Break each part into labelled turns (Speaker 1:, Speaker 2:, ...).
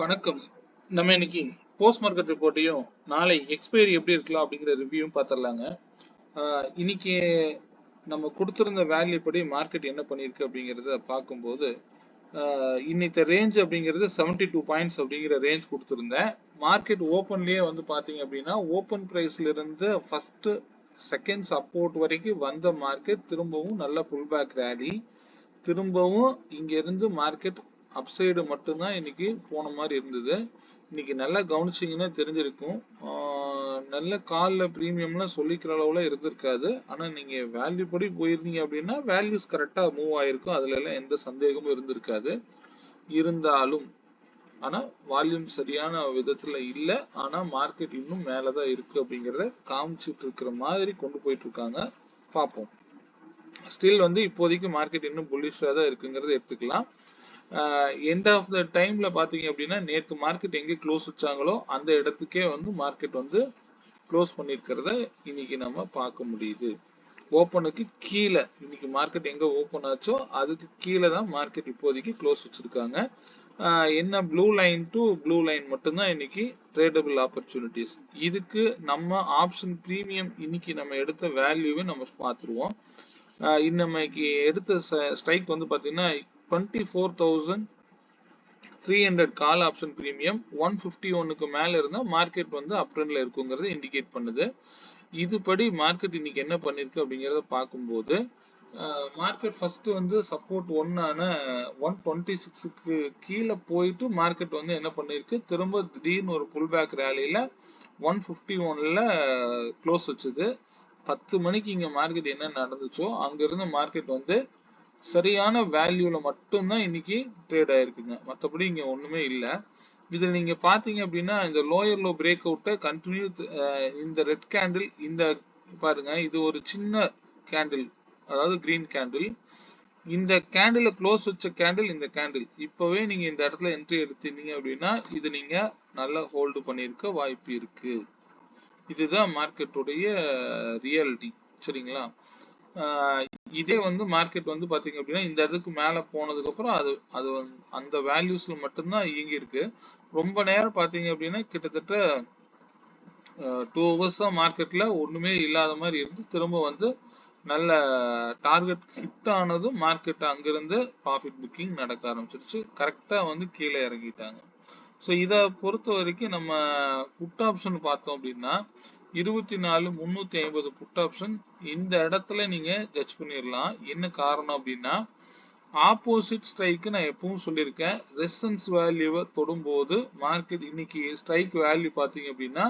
Speaker 1: வணக்கம். நம்ம இன்னைக்கு போஸ்ட் மார்க்கெட் ரிப்போர்ட்டையும் நாளை எக்ஸ்பைரி எப்படி இருக்கலாம் அப்படிங்கிற ரிவ்யூவும் பார்த்துடலாங்க. இன்னைக்கு நம்ம கொடுத்திருந்த வேல்யூ படி மார்க்கெட் என்ன பண்ணியிருக்கு அப்படிங்கிறத பார்க்கும்போது இன்னைக்கு ரேஞ்ச் அப்படிங்கிறது 72 பாயிண்ட்ஸ் அப்படிங்கிற ரேஞ்ச் கொடுத்துருந்தேன். மார்க்கெட் ஓப்பன்லேயே வந்து பார்த்தீங்க அப்படின்னா ஓப்பன் ப்ரைஸ்ல இருந்து ஃபர்ஸ்ட் செகண்ட் சப்போர்ட் வரைக்கும் வந்த மார்க்கெட் திரும்பவும் நல்ல புல் பேக் ரேலி, திரும்பவும் இங்க இருந்து மார்க்கெட் அப்சைடு மட்டும்தான் இன்னைக்கு போன மாதிரி இருந்தது. இன்னைக்கு நல்லா கவனிச்சிங்கன்னா தெரிஞ்சிருக்கும். நல்ல காலில் ப்ரீமியம்லாம் சொல்லிக்கிற அளவுல இருந்திருக்காது. ஆனால் நீங்கள் வேல்யூ படி போயிருந்தீங்க அப்படின்னா வேல்யூஸ் கரெக்டாக மூவ் ஆயிருக்கும். அதுல எல்லாம் எந்த சந்தேகமும் இருந்திருக்காது. இருந்தாலும் ஆனால் வால்யூம் சரியான விதத்தில் இல்லை. ஆனால் மார்க்கெட் இன்னும் மேலே தான் இருக்கு அப்படிங்கிறத காமிச்சிட்டு இருக்கிற மாதிரி கொண்டு போயிட்டு இருக்காங்க. பார்ப்போம். ஸ்டில் வந்து இப்போதைக்கு மார்க்கெட் இன்னும் புல்லிஷா தான் இருக்குங்கிறத எடுத்துக்கலாம். எண்ட் ஆஃப் த டைம்ல பாத்தீங்க அப்படின்னா நேற்று மார்க்கெட் எங்க க்ளோஸ் வச்சாங்களோ அந்த இடத்துக்கே வந்து மார்க்கெட் வந்து க்ளோஸ் பண்ணிருக்கிறத இன்னைக்கு நம்ம பார்க்க முடியுது. ஓப்பனுக்கு கீழே இன்னைக்கு மார்க்கெட் எங்க ஓப்பன் ஆச்சோ அதுக்கு கீழே தான் மார்க்கெட் இப்போதைக்கு க்ளோஸ் வச்சிருக்காங்க. என்ன blue line to blue line மட்டும்தான் இன்னைக்கு ட்ரேடபிள் ஆப்பர்ச்சுனிட்டிஸ். இதுக்கு நம்ம ஆப்ஷன் பிரீமியம் இன்னைக்கு நம்ம எடுத்த வேல்யூவை நம்ம பார்த்துருவோம். இன்னைக்கு எடுத்த ஸ்ட்ரைக் வந்து பாத்தீங்கன்னா 24,300 கால் ஆப்ஷன் பிரீமியம் 151க்கு மேல இருந்தா மார்க்கெட் வந்து அப் ட்ரெண்ட்ல இருக்குங்கிறத இண்டிகேட் பண்ணுது. இதுபடி மார்க்கெட் இன்னைக்கு என்ன பண்ணிருக்கு அப்படிங்கறத பார்க்கும்போது மார்க்கெட் ஃபர்ஸ்ட் வந்து சப்போர்ட் ஒன்னான 126க்கு கீழே போயிட்டு மார்க்கெட் வந்து என்ன பண்ணிருக்கு, திரும்ப திடீர்னு ஒரு புல் பேக் ரேலியில 151ல க்ளோஸ் வச்சுது. 10 மணிக்கு இங்க மார்க்கெட் என்ன நடந்துச்சோ அங்க இருந்து மார்க்கெட் வந்து சரியான வேல்யூல மட்டும்தான் இன்னைக்கு ட்ரேட் ஆயிருக்குங்க. மற்றபடி இங்க ஒண்ணுமே இல்லை. இதுல நீங்க பாத்தீங்க அப்படின்னா இந்த லோயர் லோ பிரேக் அவுட்டை கண்டினியூ இந்த ரெட் கேண்டில், இந்த பாருங்க இது ஒரு சின்ன கேண்டில், அதாவது கிரீன் கேண்டில். இந்த கேண்டில க்ளோஸ் வச்ச கேண்டில், இந்த கேண்டில் இப்பவே நீங்க இந்த இடத்துல என்ட்ரி எடுத்தீங்க அப்படின்னா இது நீங்க நல்லா ஹோல்டு பண்ணிருக்க வாய்ப்பு இருக்கு. இதுதான் மார்க்கெட்டுடைய ரியாலிட்டி. சரிங்களா? இதே வந்து மார்க்கெட் வந்து பாத்தீங்க அப்படின்னா இந்த இடத்துக்கு மேல போனதுக்கு அப்புறம் அது அந்த வேல்யூஸ்ல மட்டும்தான் இயங்கி இருக்கு. ரொம்ப நேரம் பாத்தீங்க அப்படின்னா கிட்டத்தட்ட 2 ஹவர்ஸா மார்க்கெட்ல ஒண்ணுமே இல்லாத மாதிரி இருந்து திரும்ப வந்து நல்ல டார்கெட் ஹிட் ஆனதும் மார்க்கெட் அங்கிருந்து ப்ராஃபிட் புக்கிங் நடக்க ஆரம்பிச்சிருச்சு. கரெக்டா வந்து கீழே இறங்கிட்டாங்க. ஸோ இதை பொறுத்த வரைக்கும் நம்ம புட் ஆப்ஷன் பார்த்தோம் அப்படின்னா 24,350 புட் ஆப்ஷன் இந்த இடத்துல நீங்க ஜட்ஜ் பண்ணிடலாம். என்ன காரணம் அப்படின்னா ஆப்போசிட் ஸ்ட்ரைக்கு நான் எப்பவும் சொல்லியிருக்கேன், ரெசிஸ்டன்ஸ் வேல்யூவை தொடும்போது மார்க்கெட் இன்னைக்கு ஸ்ட்ரைக் வேல்யூ பார்த்தீங்க அப்படின்னா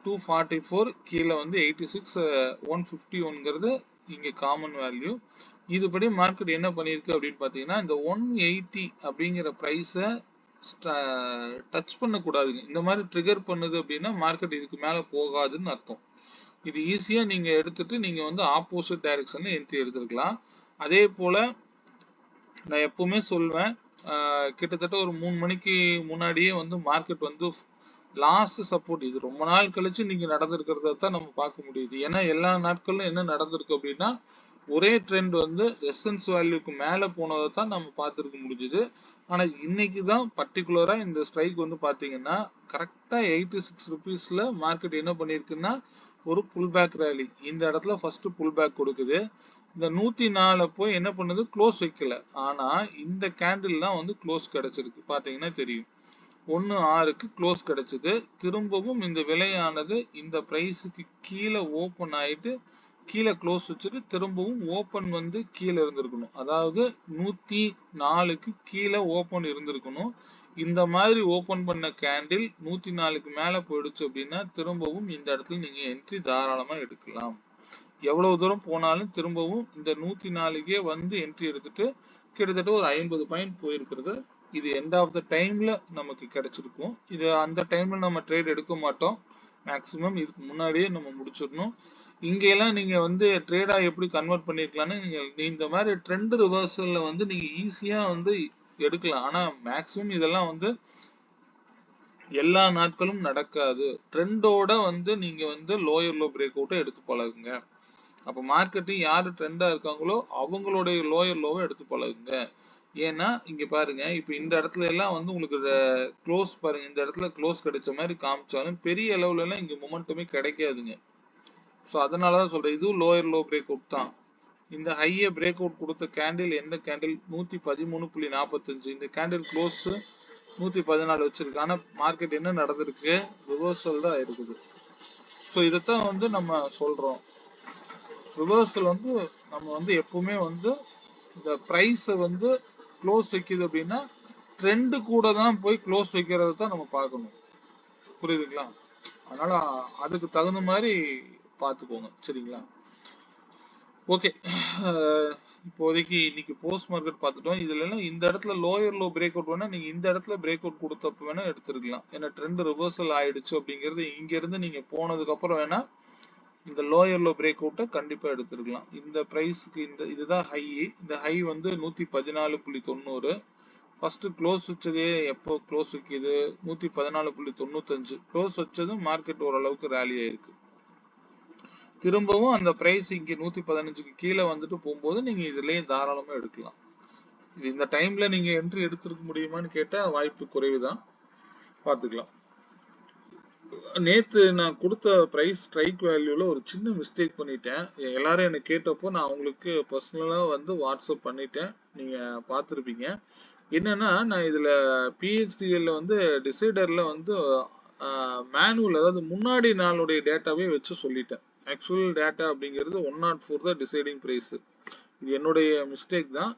Speaker 1: 244, கீழே வந்து 86, 151ங்கிறது இங்க காமன் வேல்யூ. இதுபடி மார்க்கெட் என்ன பண்ணிருக்கு அப்படின்னு பாத்தீங்கன்னா இந்த 180 அப்படிங்கிற பிரைஸை டச் பண்ணக்கூடாதுங்க. இந்த மாதிரி ட்ரிகர் பண்ணுது அப்படின்னா மார்க்கெட் இதுக்கு மேல போகாதுன்னு அர்த்தம். இது ஈஸியா நீங்க எடுத்துட்டு நீங்க வந்து ஆப்போசிட் டைரக்ஷன்ல என்ட்ரி எடுத்துருக்கலாம். அதே போல நான் எப்பவுமே சொல்வேன், கிட்டத்தட்ட ஒரு 3 மணிக்கு முன்னாடியே வந்து மார்க்கெட் வந்து லாஸ்ட் சப்போர்ட், இது ரொம்ப நாள் கழிச்சு நீங்க நடந்திருக்கிறத தான் நம்ம பார்க்க முடியுது. ஏன்னா எல்லா நாட்களும் என்ன நடந்திருக்கு அப்படின்னா ஒரே ட்ரெண்ட் வந்து ரெசிஸ்டன்ஸ் வேல்யூக்கு மேல போனதை தான் நம்ம பார்த்துருக்க முடிஞ்சுது. ஆனா இன்னைக்கு தான் பர்டிகுலரா இந்த ஸ்ட்ரைக் வந்து பாத்தீங்கன்னா கரெக்டா 86 ருபீஸ்ல மார்க்கெட் என்ன பண்ணிருக்குன்னா ஒரு புல் பேக் ரேலி, இந்த இடத்துல ஃபர்ஸ்ட் புல் பேக் கொடுக்குது. இந்த 104 போய் என்ன பண்ணுது, க்ளோஸ் வைக்கல. ஆனா இந்த கேண்டில் தான் வந்து க்ளோஸ் கிடைச்சிருக்கு. பாத்தீங்கன்னா தெரியும் 1.6க்கு க்ளோஸ் கிடைச்சது. திரும்பவும் இந்த விலையானது இந்த பிரைஸுக்கு கீழே ஓபன் ஆயிட்டு கீழே க்ளோஸ் வச்சுட்டு திரும்பவும் ஓபன் வந்து கீழே இருந்திருக்கணும். அதாவது 104க்கு கீழே ஓபன் இருந்திருக்கணும். இந்த மாதிரி ஓபன் பண்ண கேண்டில் 104க்கு மேல போயிடுச்சு அப்படின்னா திரும்பவும் இந்த இடத்துல நீங்க என்ட்ரி தாராளமா எடுக்கலாம். எவ்வளவு தூரம் போனாலும் திரும்பவும் இந்த 104க்கே வந்து என்ட்ரி எடுத்துட்டு கிட்டத்தட்ட ஒரு 50 பாயிண்ட் போயிருக்கிறது இது எண்ட் ஆஃப் த டைம்ல நமக்கு கிடைச்சிருக்கும். இது அந்த டைம்ல நம்ம ட்ரேட் எடுக்க மாட்டோம். மேக்சிமம் இதுக்கு முன்னாடியே நம்ம முடிச்சிடணும். இங்கெல்லாம் நீங்க வந்து ட்ரேடா எப்படி கன்வெர்ட் பண்ணிருக்கலாம்னு நீங்க இந்த மாதிரி ட்ரெண்ட் ரிவர்சல்ல வந்து நீங்க ஈஸியா வந்து எடுக்கலாம். ஆனா மேக்சிமம் இதெல்லாம் வந்து எல்லா நாட்களும் நடக்காது. ட்ரெண்டோட வந்து நீங்க வந்து லோயர் லோ பிரேக் அவுட்டை எடுத்து பழகுங்க. அப்ப மார்க்கெட்டிங் யாரு ட்ரெண்டா இருக்காங்களோ அவங்களுடைய லோயர் லோவை எடுத்து பழகுங்க. ஏன்னா இங்க பாருங்க, இப்ப இந்த இடத்துல எல்லாம் வந்து உங்களுக்கு க்ளோஸ் பாருங்க, இந்த இடத்துல க்ளோஸ் கிடைச்ச மாதிரி காமிச்சாலும் பெரிய அளவுல எல்லாம் இங்க மொமெண்டமே கிடைக்காதுங்க. ஸோ அதனாலதான் சொல்றேன், இதுவும் லோயர் லோ பிரேக் அவுட் தான். இந்த ஹையை பிரேக் அவுட் கொடுத்த கேண்டில் எந்த கேண்டில் 113.45, இந்த கேண்டில் க்ளோஸ் 114 வச்சிருக்கு. ஆனா மார்க்கெட் என்ன நடந்திருக்கு, ரிவர்சல் தான் இருக்குது. ஸோ இதைத்தான் வந்து நம்ம சொல்றோம், ரிவர்சல் வந்து நம்ம வந்து எப்பவுமே வந்து இந்த பிரைஸை வந்து க்ளோஸ் வைக்குது அப்படின்னா ட்ரெண்டு கூட தான் போய் க்ளோஸ் வைக்கிறது தான் நம்ம பார்க்கணும். புரியுதுங்களா? அதனால அதுக்கு தகுந்த மாதிரி பார்த்துக்கோங்க. சரிங்களா? ஓகே, இப்போதைக்கு இன்னைக்கு போஸ்ட் மார்க்கெட் பார்த்துட்டோம். இதுல எல்லாம் இந்த இடத்துல லோயர் லோ பிரேக் அவுட் வேணா நீங்க இந்த இடத்துல பிரேக் அவுட் கொடுத்தப்ப வேணா எடுத்துருக்கலாம். ஏன்னா ட்ரெண்ட் ரிவர்சல் ஆயிடுச்சு அப்படிங்கிறது இங்க இருந்து நீங்க போனதுக்கு அப்புறம் வேணா இந்த லோயர் லோ பிரேக் அவுட்டை கண்டிப்பா எடுத்துருக்கலாம். இந்த பிரைஸ்க்கு இதுதான் ஹை. இந்த ஹை வந்து 114.90. ஃபர்ஸ்ட் க்ளோஸ் வச்சதே எப்போ க்ளோஸ் வைக்குது, 114.95 க்ளோஸ் வச்சதும் மார்க்கெட் ஓரளவுக்கு ரேலி ஆயிருக்கு. திரும்பவும் அந்த பிரைஸ் இங்க 115க்கு கீழே வந்துட்டு போகும்போது நீங்க இதுலயே தாராளமா எடுக்கலாம். இது இந்த டைம்ல நீங்க என்ட்ரி எடுத்துருக்க முடியுமான்னு கேட்டா வாய்ப்பு குறைவுதான், பார்த்துக்கலாம். நேத்து நான் கொடுத்த பிரைஸ் ஸ்ட்ரைக் வேல்யூல ஒரு சின்ன மிஸ்டேக் பண்ணிட்டேன். எல்லாரும் என்ன கேட்டப்போ நான் உங்களுக்கு பர்சனலா வந்து வாட்ஸ்அப் பண்ணிட்டேன், நீங்க பார்த்துருப்பீங்க. என்னன்னா நான் இதுல பிஹெச்டிஎல்ல வந்து டிசைடர்ல வந்து மேனுவல், அதாவது முன்னாடி நாளுடைய டேட்டாவே வச்சு சொல்லிட்டேன். ஆக்சுவல் டேட்டா அப்படிங்கிறது 104 தான் டிசைடிங் பிரைஸ். இது என்னுடைய மிஸ்டேக் தான்.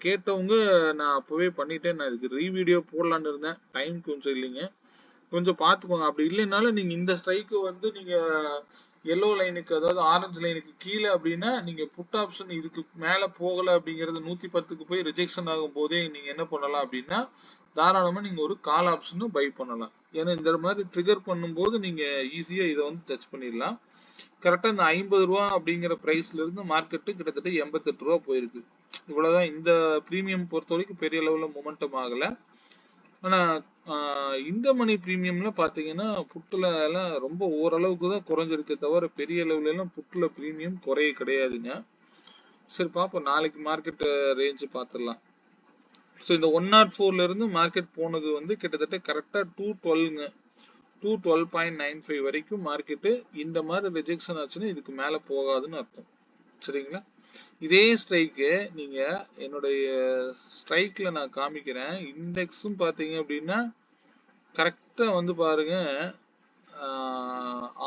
Speaker 1: கேட்டவங்க நான் அப்பவே பண்ணிட்டேன். நான் இதுக்கு ரீவீடியோ போடலான்னு இருந்தேன், டைம் கொஞ்சம் இல்லைங்க. கொஞ்சம் பார்த்துக்கோங்க. அப்படி இல்லைனாலும் நீங்க இந்த ஸ்ட்ரைக்கு வந்து நீங்க எல்லோ லைனுக்கு, அதாவது ஆரஞ்சு லைனுக்கு கீழே அப்படின்னா நீங்க புட் ஆப்ஷன் இதுக்கு மேல போகல அப்படிங்கிறது 110க்கு போய் ரிஜெக்ஷன் ஆகும் போதே நீங்க என்ன பண்ணலாம் அப்படின்னா தாராளமா நீங்க ஒரு கால் ஆப்ஷனும் பை பண்ணலாம். ஏன்னா இந்த மாதிரி ட்ரிகர் பண்ணும்போது நீங்க ஈஸியா இதை வந்து டச் பண்ணிடலாம். கரெக்டா இந்த 50 ரூபா அப்படிங்கிற பிரைஸ்ல இருந்து மார்க்கெட்டு கிட்டத்தட்ட 88 ரூபா போயிருக்கு. இவ்வளவுதான். இந்த பிரீமியம் பொறுத்த வரைக்கும் பெரிய லெவல்ல மொமெண்டம் ஆகல. ஆனா இந்த மணி பிரீமியம்ல பாத்தீங்கன்னா புட்டுல எல்லாம் ரொம்ப ஓரளவுக்கு தான் குறைஞ்சிருக்கே தவிர பெரிய லெவல்ல எல்லாம் புட்டுல பிரீமியம் குறைய கிடையாதுங்க. சரி பாப்போம், நாளைக்கு மார்க்கெட் ரேஞ்ச் பார்த்துடலாம். ஸோ இந்த 104ல இருந்து மார்க்கெட் போனது வந்து கிட்டத்தட்ட கரெக்டா 212ங்க, 212.95 வரைக்கும் மார்க்கெட்டு இந்த மாதிரி ரிஜெக்ஷன் ஆச்சுன்னா இதுக்கு மேல போகாதுன்னு அர்த்தம். சரிங்களா? இதே ஸ்ட்ரைக்கு நீங்க என்னுடைய ஸ்ட்ரைக்ல நான் காமிக்கிறேன். இண்டெக்ஸும் பாத்தீங்க அப்படின்னா கரெக்டா வந்து பாருங்க,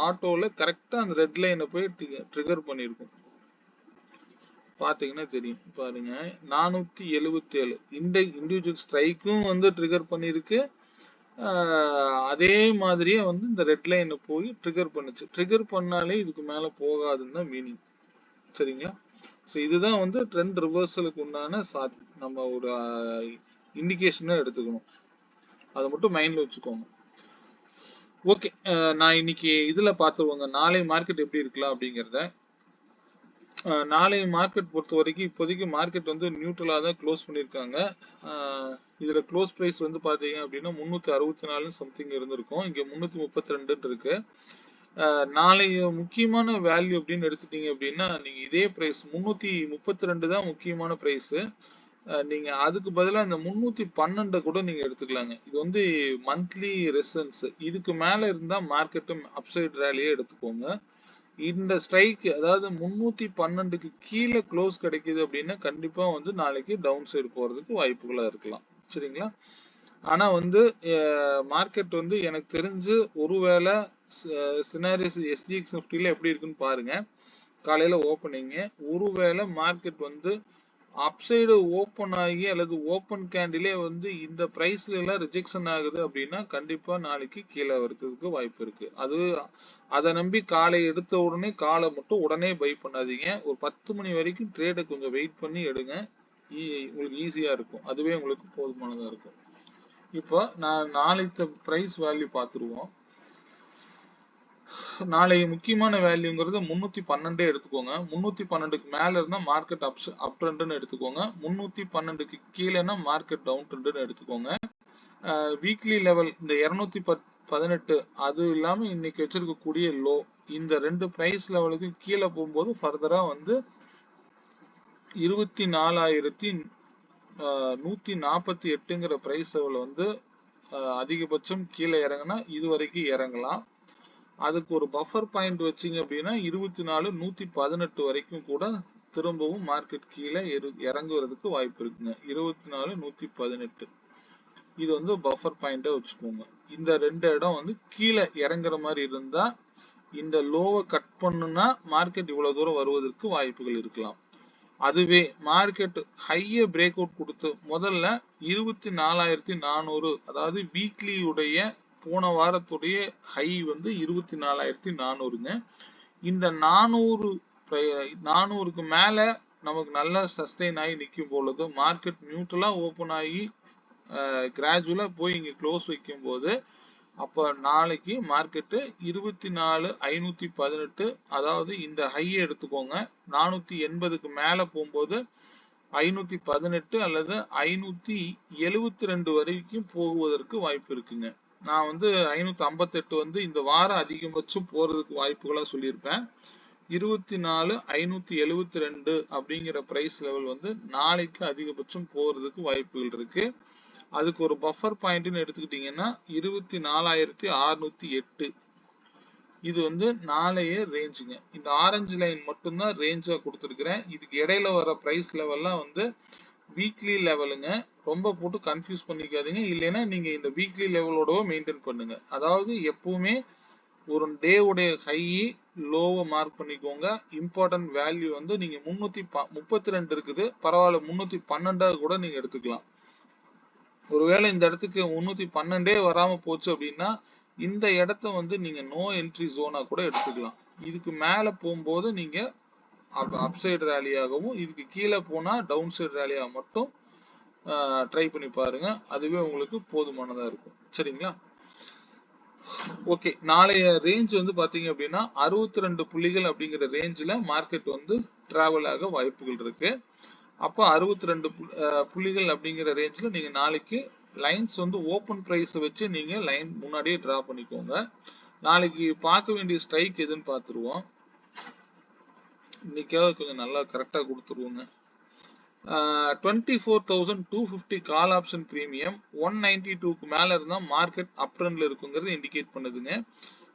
Speaker 1: ஆட்டோல கரெக்டா அந்த ரெட் லைனை போய் ட்ரிகர் பண்ணிருக்கும். பாத்தீங்கன்னா தெரியும் பாருங்க, 477 இண்டிவிஜுவல் ஸ்ட்ரைக்கும் வந்து ட்ரிகர் பண்ணிருக்கு. அதே மாதிரியே வந்து இந்த ரெட் லைனை போய் ட்ரிகர் பண்ணுச்சு. ட்ரிகர் பண்ணாலே இதுக்கு மேல போகாதுன்னு தான் மீனிங். சரிங்களா? ஸோ இதுதான் வந்து ட்ரெண்ட் ரிவர்சலுக்கு உண்டான நம்ம ஒரு இண்டிகேஷனா எடுத்துக்கணும். அதை மட்டும் மைண்ட்ல வச்சுக்கோங்க. ஓகே, நான் இன்னைக்கு இதுல பார்த்துருவோங்க நாளை மார்க்கெட் எப்படி இருக்கலாம் அப்படிங்கிறத. நாளை மார்க்கெட் பொறுத்த வரைக்கும் இப்போதைக்கு மார்க்கெட் வந்து நியூட்ரலா தான் க்ளோஸ் பண்ணியிருக்காங்க. இதுல க்ளோஸ் பிரைஸ் வந்து பாத்தீங்க அப்படின்னா 364 சம்திங் இருந்திருக்கும், இங்க 332 இருக்கு. நாளைய முக்கியமான வேல்யூ அப்படின்னு எடுத்துட்டீங்க அப்படின்னா நீங்க இதே பிரைஸ் 332 தான் முக்கியமான பிரைஸ். நீங்க அதுக்கு பதிலாக இந்த 312 கூட நீங்க எடுத்துக்கலாங்க. இது வந்து மந்த்லி ரெசன்ஸ். இதுக்கு மேல இருந்தா மார்க்கெட்டும் அப்சைட் ரேலியே எடுத்துக்கோங்க. இந்த ஸ்ட்ரைக், அதாவது 312க்கு கீழே க்ளோஸ் கிடைக்குது அப்படின்னா கண்டிப்பா வந்து நாளைக்கு டவுன் சைடு போறதுக்கு வாய்ப்புகளா இருக்கலாம். சரிங்களா? ஆனா வந்து மார்க்கெட் வந்து எனக்கு தெரிஞ்சு ஒருவேளை சினாரிஸ் எஸ்ஜிஎக்ஸ் நிஃப்டில எப்படி இருக்குன்னு பாருங்க. காலையில ஓப்பனிங் ஒருவேளை மார்க்கெட் வந்து அப்சைடு ஓப்பன் ஆகி அல்லது ஓப்பன் கேண்டிலே வந்து இந்த பிரைஸ்ல எல்லாம் ரிஜெக்ஷன் ஆகுது அப்படின்னா கண்டிப்பா நாளைக்கு கீழே வரதுக்கு வாய்ப்பு இருக்கு. அதை நம்பி காலை எடுத்த உடனே காலை மட்டும் உடனே பை பண்ணாதீங்க. ஒரு 10 மணி வரைக்கும் ட்ரேடை கொஞ்சம் வெயிட் பண்ணி எடுங்க, உங்களுக்கு ஈஸியா இருக்கும். அதுவே உங்களுக்கு போதுமானதா இருக்கும். இப்போ நான் நாளைக்கு பிரைஸ் வேல்யூ பார்த்துருவோம். நாளைக்கு முக்கியமான வேல்யூங்கிறது 312 எடுத்துக்கோங்க. 312க்கு மேல இருந்தா மார்க்கெட் அப் ட்ரெண்ட்னு எடுத்துக்கோங்க. 312க்கு கீழேனா மார்க்கெட் டவுன் ட்ரெண்ட்னு எடுத்துக்கோங்க. வீக்லி லெவல் இந்த 218 அது இல்லாம இன்னைக்கு வச்சிருக்கக்கூடிய லோ, இந்த ரெண்டு பிரைஸ் லெவலுக்கு கீழே போகும்போது ஃபர்தரா வந்து 24,000 148ங்கிற பிரைஸ் லெவல் வந்து அதிகபட்சம் கீழே இறங்கினா இது வரைக்கும் இறங்கலாம். அதுக்கு ஒரு பஃபர் பாயிண்ட் வச்சிங்க அப்படின்னா 24 118 வரைக்கும் கூட திரும்பவும் மார்க்கெட் கீழே இறங்குவதற்கு வாய்ப்பு இருக்குங்க. 24 118 இது வந்து பஃபர் பாயிண்டா வச்சுக்கோங்க. இந்த ரெண்டு இடம் வந்து கீழே இறங்குற மாதிரி இருந்தா இந்த லோவை கட் பண்ணுனா மார்க்கெட் இவ்வளவு தூரம் வருவதற்கு வாய்ப்புகள் இருக்கலாம். அதுவே மார்க்கெட் ஹைய பிரேக் அவுட் கொடுத்து முதல்ல 24,400 அதாவது வீக்லி உடைய போன வாரத்துடைய ஹை வந்து 24,400ங்க. இந்த 400க்கு மேல நமக்கு நல்லா சஸ்டெயின் ஆகி நிற்கும் பொழுது மார்க்கெட் நியூட்ரலா ஓபன் ஆகி கிராஜுவலா போய் இங்க க்ளோஸ் வைக்கும் போது அப்ப நாளைக்கு மார்க்கெட்டு 24,518 அதாவது இந்த ஹையை எடுத்துக்கோங்க. 480க்கு மேல போகும்போது 518 அல்லது 572 வரைக்கும் போகுவதற்கு வாய்ப்பு இருக்குங்க. நான் வந்து 558 வந்து இந்த வாரம் அதிகபட்சம் போறதுக்கு வாய்ப்புகளா சொல்லியிருப்பேன். 24,572 அப்படிங்கிற பிரைஸ் லெவல் வந்து நாளைக்கு அதிகபட்சம் போறதுக்கு வாய்ப்புகள் இருக்கு. அதுக்கு ஒரு பஃபர் பாயிண்ட்னு எடுத்துக்கிட்டீங்கன்னா 24,608 இது வந்து நாளைய ரேஞ்சுங்க. இந்த ஆரஞ்சு லைன் மட்டும்தான் ரேஞ்சா கொடுத்துருக்கிறேன். இதுக்கு இடையில வர பிரைஸ் லெவல்லாம் வந்து வீக்லி லெவலுங்க. ரொம்ப போட்டு கன்ஃபியூஸ் பண்ணிக்காதீங்க. இல்லைன்னா நீங்க இந்த வீக்லி லெவலோட மெயின்டைன் பண்ணுங்க. அதாவது எப்பவுமே ஒரு டே உடைய ஹை லோவை மார்க் பண்ணிக்கோங்க. இம்பார்ட்டன்ட் வேல்யூ வந்து நீங்க 332 இருக்குது, பரவாயில்ல 312 கூட நீங்க எடுத்துக்கலாம். ஒருவேளை இந்த இடத்துக்கு 312 வராம போச்சு அப்படின்னா இந்த இடத்த வந்து நீங்க நோ என்ட்ரி ஜோனா கூட எடுத்துக்கலாம். இதுக்கு மேல போகும்போது நீங்க அப்சைடு ரேலியாகவும் இதுக்கு கீழே போனா டவுன் சைடு ரேலியா மட்டும் ட்ரை பண்ணி பாருங்க. அதுவே உங்களுக்கு போதுமானதா இருக்கும். சரிங்களா? ஓகே, நாளைய ரேஞ்ச் வந்து பாத்தீங்க அப்படின்னா 62 புள்ளிகள் அப்படிங்கிற ரேஞ்சில் மார்க்கெட் வந்து டிராவல் ஆக வாய்ப்புகள் இருக்கு. அப்போ 62 புள்ளிகள் அப்படிங்கிற ரேஞ்சில் நீங்க நாளைக்கு லைன்ஸ் வந்து ஓப்பன் பிரைஸ் வச்சு நீங்க லைன் முன்னாடியே டிரா பண்ணிக்கோங்க. நாளைக்கு பார்க்க வேண்டிய ஸ்ட்ரைக் எதுன்னு பார்த்துருவோம். இன்னைக்காவது கொஞ்சம் நல்லா கரெக்டா கொடுத்துருவோங்க. 24,250 கால் ஆப்ஷன் பிரீமியம் 192க்கு மேல இருந்தா மார்க்கெட் அப் ட்ரெண்ட்ல இருக்குங்கிறது இண்டிகேட் பண்ணுதுங்க.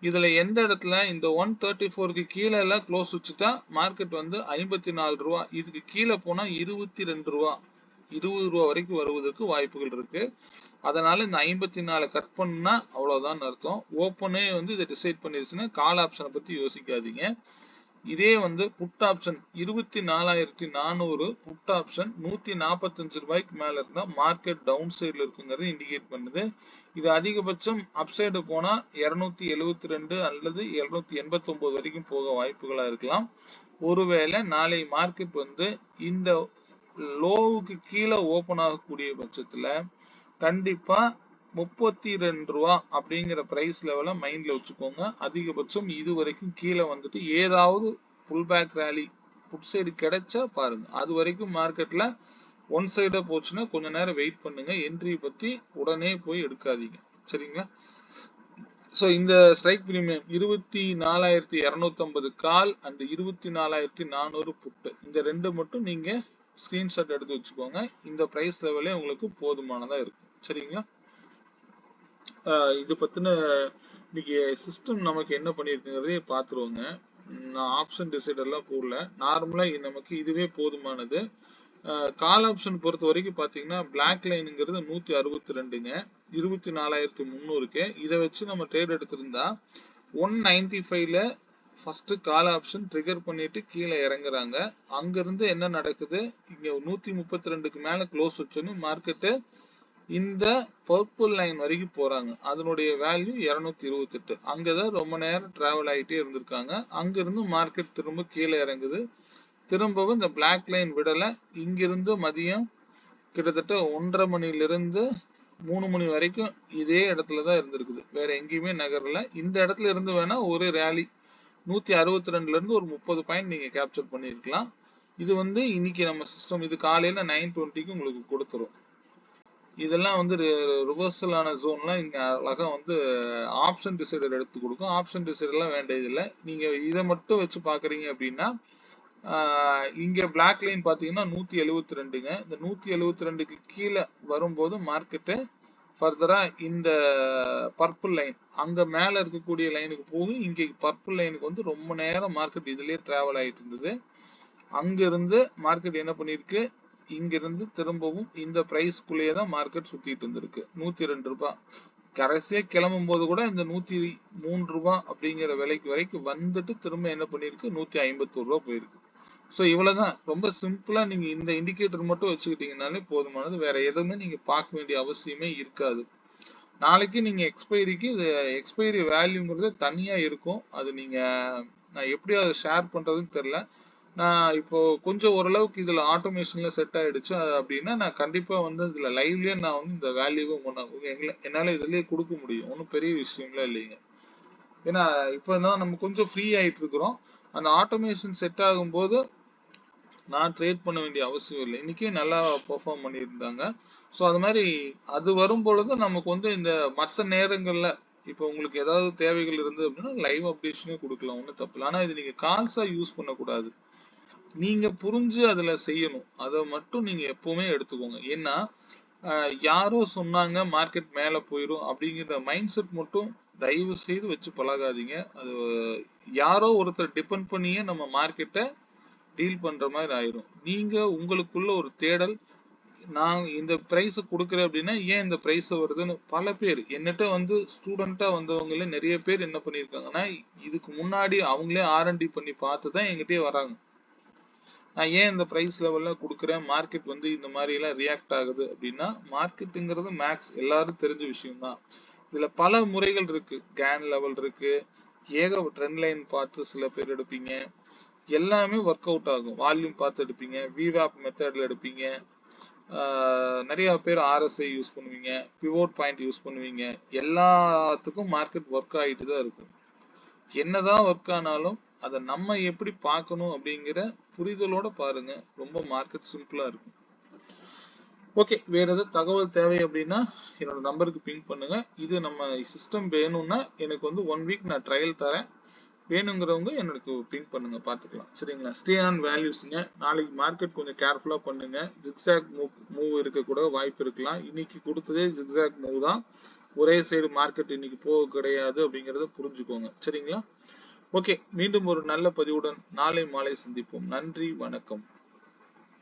Speaker 1: இதுல எந்த இடத்துல இந்த 134க்கு கீழே எல்லாம் க்ளோஸ் வச்சுட்டா மார்க்கெட் வந்து 54 ரூபா, இதுக்கு கீழே போனா 22 ரூபா 20 ரூபா வரைக்கும் வருவதற்கு வாய்ப்புகள் இருக்கு. அதனால இந்த 54 கட் பண்ணா அவ்வளவுதான் அர்த்தம். ஓப்பனே வந்து இதை டிசைட் பண்ணிருச்சுன்னா கால் ஆப்ஷனை பத்தி யோசிக்காதீங்க. இதே வந்து புட் ஆப்ஷன் 24,400 புட் ஆப்ஷன் 145 ரூபாய்க்கு மேல இருந்தா மார்க்கெட் டவுன் சைட்ல இருக்குங்கிறது இண்டிகேட் பண்ணுது. இது அதிகபட்சம் அப்சைடு போனா 272 அல்லது 289 வரைக்கும் போக வாய்ப்புகளா இருக்கலாம். ஒருவேளை நாளை மார்க்கெட் வந்து இந்த லோவுக்கு கீழே ஓபன் ஆகக்கூடிய பட்சத்துல கண்டிப்பா 32 ரூபா அப்படிங்கிற பிரைஸ் லெவல மைண்ட்ல வச்சுக்கோங்க. அதிகபட்சம் இது வரைக்கும் கீழே வந்துட்டு ஏதாவது புல் பேக் ரேலி புட் சைடு கிடைச்சா பாருங்க. அது வரைக்கும் மார்க்கெட்ல ஒன் சைடா போச்சுன்னா கொஞ்ச நேரம் வெயிட் பண்ணுங்க. என்ட்ரி பத்தி உடனே போய் எடுக்காதீங்க. சரிங்களா? சோ இந்த ஸ்ட்ரைக் பிரீமியம் 24,250 கால் அண்ட் 24,400 புட்டு, இந்த ரெண்டு மட்டும் நீங்க ஸ்கிரீன்ஷாட் எடுத்து வச்சுக்கோங்க. இந்த பிரைஸ் லெவலே உங்களுக்கு போதுமானதா இருக்கும். சரிங்களா? இது பத்தின இன்னைக்கு சிஸ்டம் நமக்கு என்ன பண்ணிருக்குங்கிறதே பாத்துருவோங்க. நான் ஆப்ஷன் டிசைடர்லாம் போடல. நார்மலா நமக்கு இதுவே போதுமானது. கால் ஆப்ஷன் பொறுத்த வரைக்கும் பாத்தீங்கன்னா பிளாக் லைனுங்கிறது 162ங்க, 24,300க்கு. இதை வச்சு நம்ம ட்ரேட் எடுத்திருந்தா 195ல ஃபர்ஸ்ட் கால் ஆப்ஷன் ட்ரிகர் பண்ணிட்டு கீழே இறங்குறாங்க. அங்கிருந்து என்ன நடக்குது, இங்க 132க்கு மேல க்ளோஸ் வச்சோன்னு மார்க்கெட்டு இந்த பர்பிள் லைன் வரைக்கும் போறாங்க. அதனுடைய வேல்யூ 228. அங்கதான் ரொம்ப நேரம் டிராவல் ஆகிட்டே இருந்திருக்காங்க. அங்கிருந்து மார்க்கெட் திரும்ப கீழே இறங்குது. திரும்பவும் இந்த பிளாக் லைன் விடல. இங்கிருந்து மதியம் கிட்டத்தட்ட 1:30 மணிலிருந்து 3 மணி வரைக்கும் இதே இடத்துலதான் இருந்திருக்குது. வேற எங்கேயுமே நகரல. இந்த இடத்துல இருந்து வேணா ஒரு ரேலி 162ல இருந்து ஒரு 30 பாயிண்ட் நீங்க கேப்சர் பண்ணிருக்கலாம். இது வந்து இன்னைக்கு நம்ம சிஸ்டம் இது காலையில 9:20க்கு உங்களுக்கு கொடுத்துரும். இதெல்லாம் வந்து ரிவர்சலான ஜோன்லாம் இங்க அழகா வந்து ஆப்ஷன் டிசைடர் எடுத்து கொடுக்கும். ஆப்ஷன் டிசைடர்லாம் வேண்டியதில்லை. நீங்க இதை மட்டும் வச்சு பாக்குறீங்க அப்படின்னா இங்க பிளாக் லைன் பாத்தீங்கன்னா 172ங்க. இந்த 172க்கு கீழே வரும்போது மார்க்கெட்டு ஃபர்தரா இந்த பர்பிள் லைன் அங்க மேல இருக்கக்கூடிய லைனுக்கு போகும். இங்க பர்பிள் லைனுக்கு வந்து ரொம்ப நேரம் மார்க்கெட் இதுலயே டிராவல் ஆயிட்டு இருந்தது. அங்க இருந்து மார்க்கெட் என்ன பண்ணிருக்கு, இங்க இருந்து திரும்பவும் இந்த பிரைஸ்க்குள்ளேயே தான் மார்க்கெட் சுத்திட்டு இருந்திருக்கு. 102 ரூபாய் கடைசியா கிளம்பும் போது கூட இந்த 103 ரூபாய் அப்படிங்கிற விலைக்கு வரைக்கும் வந்துட்டு திரும்ப என்ன பண்ணிருக்கு, 151 ரூபாய் போயிருக்கு. ஸோ இவ்வளவுதான். ரொம்ப சிம்பிளா நீங்க இந்த இண்டிகேட்டர் மட்டும் வச்சுக்கிட்டீங்கன்னாலே போதுமானது. வேற எதுவுமே நீங்க பார்க்க வேண்டிய அவசியமே இருக்காது. நாளைக்கு நீங்க எக்ஸ்பைரிக்கு எக்ஸ்பைரி வேல்யூங்கிறது தனியா இருக்கும். அது நீங்க நான் எப்படி அதை ஷேர் பண்றதுன்னு தெரியல. நான் இப்போ கொஞ்சம் ஓரளவுக்கு இதுல ஆட்டோமேஷன்ல செட் ஆயிடுச்சு அப்படின்னா நான் கண்டிப்பா வந்து இதுல லைவ்லயே நான் வந்து இந்த வேல்யூவை என்னால இதுலயே கொடுக்க முடியும். ஒன்றும் பெரிய விஷயம்லாம் இல்லைங்க. ஏன்னா இப்பதான் நம்ம கொஞ்சம் ஃப்ரீ ஆயிட்டு இருக்கிறோம். அந்த ஆட்டோமேஷன் செட் ஆகும்போது நான் ட்ரேட் பண்ண வேண்டிய அவசியம் இல்லை. இன்னைக்கே நல்லா பெர்ஃபார்ம் பண்ணியிருந்தாங்க. ஸோ அது மாதிரி அது வரும் பொழுது நமக்கு வந்து இந்த மற்ற நேரங்கள்ல இப்போ உங்களுக்கு ஏதாவது தேவைகள் இருந்து அப்படின்னா லைவ் அப்டேஷனே கொடுக்கலாம், ஒன்றும் தப்பு இல்லை. ஆனால் இது நீங்க கால்ஸா யூஸ் பண்ணக்கூடாது. நீங்க புரிஞ்சு அதுல செய்யணும். அதை மட்டும் நீங்க எப்பவுமே எடுத்துக்கோங்க. ஏன்னா யாரோ சொன்னாங்க மார்க்கெட் மேல போயிடும் அப்படிங்கிற மைண்ட் செட் மட்டும் தயவு செய்து வச்சு பழகாதீங்க. அது யாரோ ஒருத்தர் டிபெண்ட் பண்ணியே நம்ம மார்க்கெட்டை டீல் பண்ற மாதிரி ஆயிரும். நீங்க உங்களுக்குள்ள ஒரு தேடல், நான் இந்த பிரைஸ் கொடுக்குறேன் அப்படின்னா ஏன் இந்த பிரைஸ் வருதுன்னு பல பேர் என்னட்ட வந்து ஸ்டூடெண்டா வந்தவங்களே நிறைய பேர் என்ன பண்ணியிருக்காங்கன்னா இதுக்கு முன்னாடி அவங்களே ஆர்என்டி பண்ணி பார்த்து தான் எங்கிட்டே வராங்க. நான் ஏன் இந்த பிரைஸ் லெவல்ல கொடுக்குறேன், மார்க்கெட் வந்து இந்த மாதிரி எல்லாம் ரியாக்ட் ஆகுது அப்படின்னா மார்க்கெட்டுங்கிறது மேக்ஸ் எல்லாரும் தெரிஞ்ச விஷயம் தான். இதுல பல முறைகள் இருக்கு. கேன் லெவல் இருக்கு, ட்ரெண்ட் லைன் பார்த்து சில பேர் எடுப்பீங்க, எல்லாமே ஒர்க் அவுட் ஆகும். வால்யூம் பார்த்து எடுப்பீங்க, விவாப் மெத்தட்ல எடுப்பீங்க, நிறைய பேர் ஆர்எஸ்ஐ யூஸ் பண்ணுவீங்க, பிவோட் பாயிண்ட் யூஸ் பண்ணுவீங்க. எல்லாத்துக்கும் மார்க்கெட் ஒர்க் ஆகிட்டு தான் இருக்கும். என்னதான் ஒர்க் ஆனாலும் அதை நம்ம எப்படி பார்க்கணும் அப்படிங்கிற புரிதலோட பாருங்க. ரொம்ப மார்க்கெட் சிம்பிளா இருக்கும். ஓகே, வேற ஏதாவது தகவல் தேவை அப்படின்னா என்னோட நம்பருக்கு பிங் பண்ணுங்க. இது நம்ம சிஸ்டம் வேணும்னா எனக்கு வந்து 1 வீக் நான் ட்ரையல் தரேன். வேணுங்கிறவங்க எனக்கு பிங் பண்ணுங்க, பார்த்துக்கலாம். சரிங்களா? Stay on வேல்யூஸ்ங்க. நாளைக்கு மார்க்கெட் கொஞ்சம் கேர்ஃபுல்லா பண்ணுங்க. ஜிக்ஸாக் மூவ் இருக்க கூட வாய்ப்பு இருக்கலாம். இன்னைக்கு கொடுத்ததே ஜிக்ஸாக் மூவ் தான். ஒரே சைடு மார்க்கெட் இன்னைக்கு போக கிடையாது அப்படிங்கறத புரிஞ்சுக்கோங்க. சரிங்களா? ஓகே, மீண்டும் ஒரு நல்ல பதிவுடன் நாளை மாலை சந்திப்போம். நன்றி, வணக்கம்.